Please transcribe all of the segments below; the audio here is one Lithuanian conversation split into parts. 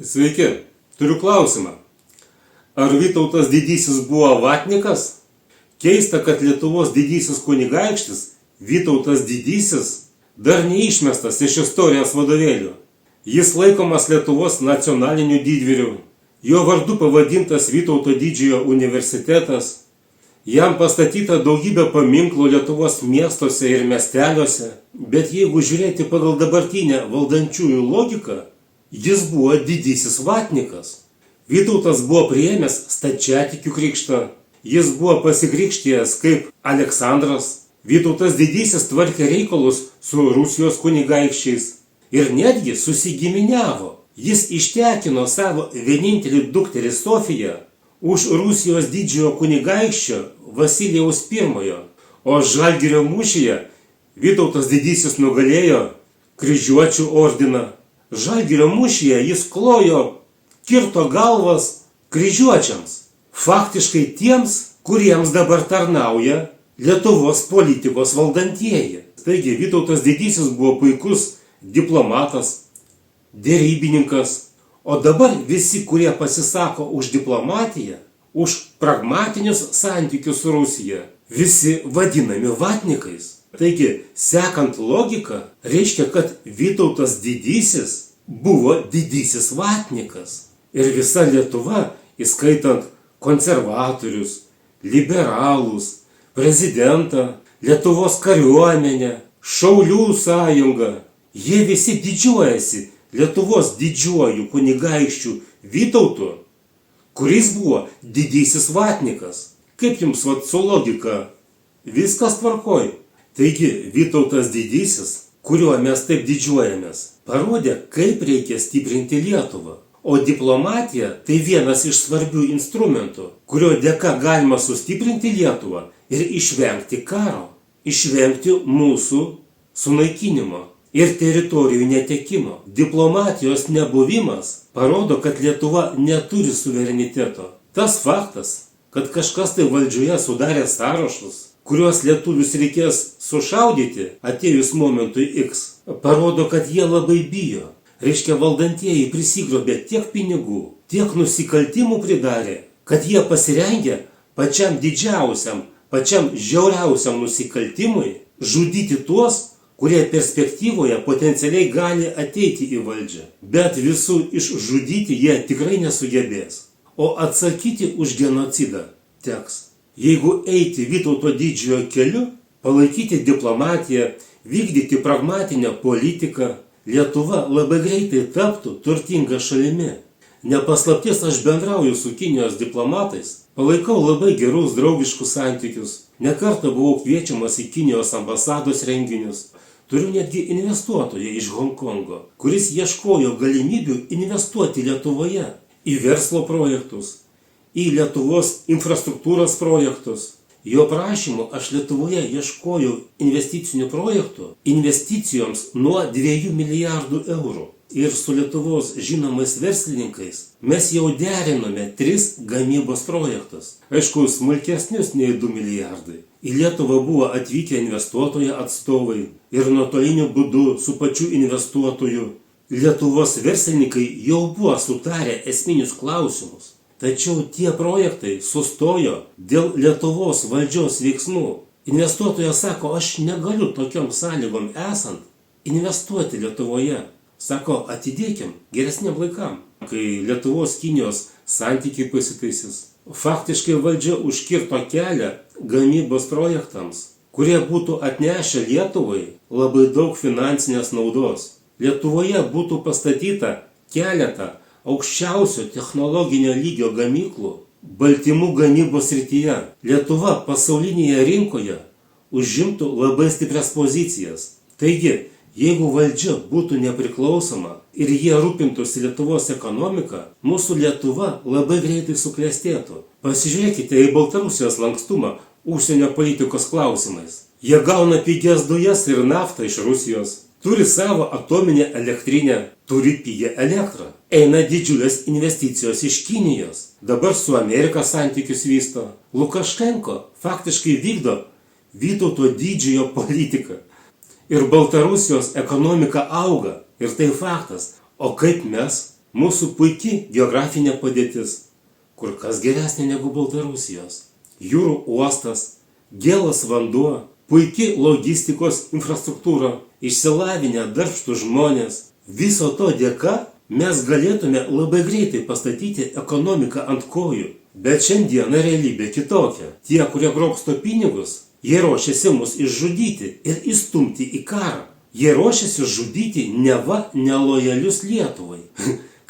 Sveiki, turiu klausimą. Ar Vytautas didysis buvo vatnikas? Keista, kad Lietuvos didysis kunigaikštis Vytautas didysis dar neišmestas iš istorijos vadovėlių. Jis laikomas Lietuvos nacionaliniu didvyriu. Jo vardu pavadintas Vytauto didžiojo universitetas. Jam pastatyta daugybė paminklų Lietuvos miestuose ir miesteliuose. Bet jeigu žiūrėti pagal dabartinę valdančiųjų logiką, jis buvo didysis vatnikas. Vytautas buvo priėmęs stačiatikių krikštą. Jis buvo pasikrikštijęs kaip Aleksandras. Vytautas didysis tvarkė reikalus su Rusijos kunigaikščiais ir netgi susigiminiavo. Jis ištekino savo vienintelį dukterį Sofiją už Rusijos didžiojo kunigaikščio Vasilijaus I, o Žalgirio mūšyje Vytautas didysis nugalėjo kryžiuočių ordiną. Žalgirio mūšyje jis kirto galvas kryžiuočiams, faktiškai tiems, kuriems dabar tarnauja Lietuvos politikos valdantieji. Taigi Vytautas didysis buvo puikus diplomatas, derybininkas, o dabar visi, kurie pasisako už diplomatiją, už pragmatinius santykius su Rusija, visi vadinami vatnikais. Taigi, sekant logiką, reiškia, kad Vytautas didysis buvo didysis vatnikas. Ir visa Lietuva, įskaitant konservatorius, liberalus, prezidentą, Lietuvos kariuomenę, Šaulių sąjungą, jie visi didžiuojasi Lietuvos didžiuoju kunigaikščiu Vytautu, kuris buvo didysis vatnikas. Kaip jums su logika? Viskas tvarkoj. Taigi Vytautas didysis, kuriuo mes taip didžiuojamės, parodė, kaip reikia stiprinti Lietuvą. O diplomatija tai vienas iš svarbių instrumentų, kurio dėka galima sustiprinti Lietuvą ir išvengti karo, išvengti mūsų sunaikinimo ir teritorijų netekimo. Diplomatijos nebuvimas parodo, kad Lietuva neturi suvereniteto. Tas faktas, kad kažkas tai valdžioje sudarė sąrašus, kuriuos lietuvius reikės sušaudyti atėjus momentui X, parodo, kad jie labai bijo. Reiškia, valdantieji prisigrobė tiek pinigų, tiek nusikaltimų pridarė, kad jie pasirengė pačiam didžiausiam, pačiam žiauriausiam nusikaltimui žudyti tuos, kurie perspektyvoje potencialiai gali ateiti į valdžią. Bet visų išžudyti jie tikrai nesugebės. O atsakyti už genocidą teks. Jeigu eiti Vytauto didžiojo keliu, palaikyti diplomatiją, vykdyti pragmatinę politiką, Lietuva labai greitai taptų turtinga šalimi. Nepaslaptis, aš bendrauju su Kinijos diplomatais, palaikau labai gerus draugiškus santykius. Ne kartą buvau kviečiamas į Kinijos ambasados renginius. Turiu netgi investuotoją iš Honkongo, kuris ieškojo galimybių investuoti Lietuvoje į verslo projektus, į Lietuvos infrastruktūros projektus. Jo prašymu aš Lietuvoje ieškojau investicinių projektų investicijoms nuo 2 milijardų eurų. Ir su Lietuvos žinomais verslininkais mes jau derinome 3 gamybos projektus. Aišku, smulkesnius nei 2 milijardai. Į Lietuvą buvo atvykę investuotojų atstovai ir nuotoliniu būdu su pačiu investuotoju. Lietuvos verslininkai jau buvo sutarę esminius klausimus. Tačiau tie projektai sustojo dėl Lietuvos valdžios veiksmų. Investuotojas sako, aš negaliu tokiom sąlygom esant investuoti Lietuvoje. Sako, atidėkim geresniam laikam, kai Lietuvos Kinijos santykiai pasitaisys. Faktiškai valdžia užkirto kelią gamybos projektams, kurie būtų atnešę Lietuvai labai daug finansinės naudos. Lietuvoje būtų pastatyta keletą aukščiausio technologinio lygio gamyklų baltymų gamybos srityje. Lietuva pasaulinėje rinkoje užimtų labai stiprias pozicijas. Taigi, jeigu valdžia būtų nepriklausoma ir jie rūpintųsi Lietuvos ekonomiką, mūsų Lietuva labai greitai suklestėtų. Pasižiūrėkite į Baltarusijos lankstumą užsienio politikos klausimais. Jie gauna pigias dujas ir naftą iš Rusijos. Turi savo atominę elektrinę, turi pigią elektrą. Eina didžiulės investicijos iš Kinijos. Dabar su Amerika santykius vysto. Lukašenko faktiškai vykdo Vytauto didžiojo politiką. Ir Baltarusijos ekonomika auga. Ir tai faktas. O kaip mes? Mūsų puikiai geografinė padėtis, kur kas geresnė negu Baltarusijos. Jūrų uostas, gėlas vanduo, puikiai logistikos infrastruktūra, išsilavinę darbštų žmonės. Viso to dėka mes galėtume labai greitai pastatyti ekonomiką ant kojų. Bet šiandieną realybė kitokia. Tie, kurie grobsto pinigus, jie ruošiasi mus išžudyti ir įstumti į karą. Jie ruošiasi žudyti neva nelojalius Lietuvai.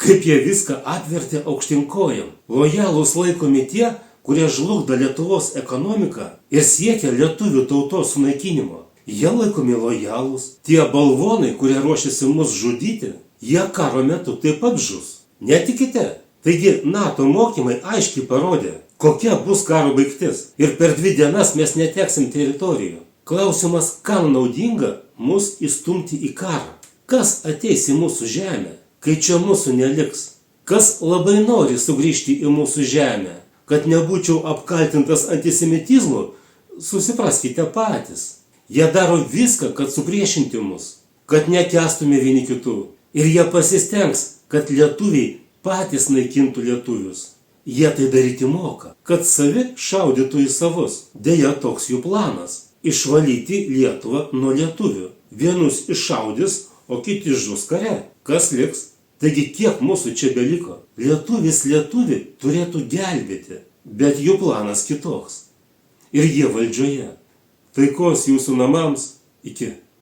Kaip jie viską apvertė aukštinkojam. Lojalūs laikomi tie, kurie žlugdo Lietuvos ekonomiką ir siekia lietuvių tautos sunaikinimo. Jie laikomi lojalūs. Tie balvonai, kurie ruošiasi mus žudyti, jie karo metu taip pat žus. Netikite? Taigi NATO mokymai aiškiai parodė, kokia bus karo baigtis. Ir per 2 dienas mes neteksim teritorijų. Klausimas, kam naudinga mus įstumti į karą? Kas ateis į mūsų žemę, kai čia mūsų neliks? Kas labai nori sugrįžti į mūsų žemę? Kad nebūčiau apkaltintas antisemitizmu, susipraskite patys. Jie daro viską, kad supriešinti mus, kad nekęstume vieni kitų. Ir jie pasistengs, kad lietuviai patys naikintų lietuvius. Jie tai daryti moka, kad savi šaudytų į savus. Deja, toks jų planas – išvalyti Lietuvą nuo lietuvių. Vienus iššaudys, o kiti žus kare. Kas liks? Taigi kiek mūsų čia beliko? Lietuvis lietuvį turėtų gelbėti, bet jų planas kitoks. Ir jie valdžioje. Taikos jūsų namams. Iki.